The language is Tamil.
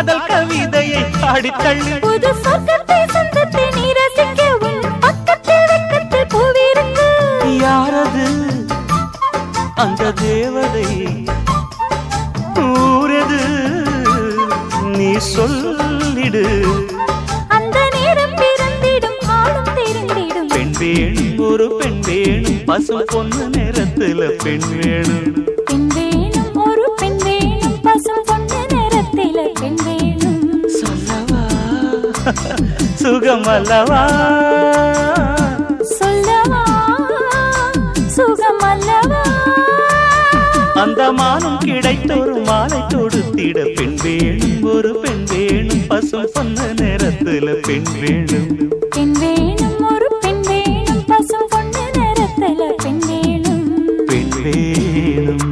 காதல் கவிதையை பாடித்தள்ளு. புது சொர்க்கத்தை சொந்தத்தை நீ ரசிக்க உன் பக்கத்தில் வெக்கத்தில் பூவிருக்கு. யாரது அந்த தேவதை? ஊரது நீ சொல்லிடு. அந்த நேரம் பிறந்திடும் ஆளும் தெரிந்திடும். பெண் வேணும், ஒரு பெண் வேணும், பசும் பொண்ணு நேரத்துல பெண் வேணும். பெண் வேணும், ஒரு பெண் வேணும், பசும் பொண்ணு நேரத்தில பெண் வேணும். சொல்லவா சுகம் அல்லவா? சொல்லவா சுகம் அல்லவா? அந்த மானம் கிடைத்தொரு மாலை தொடுத்திட பெண் வேணும், ஒரு பெண் வேணும், பசும் பொண்ணு நேரத்துல பெண் வேணும். பெண் வேணும், ஒரு பெண் வேணும், பசும் பொண்ணு நேரத்தில பெண் வேணும். பெண் வேணும்.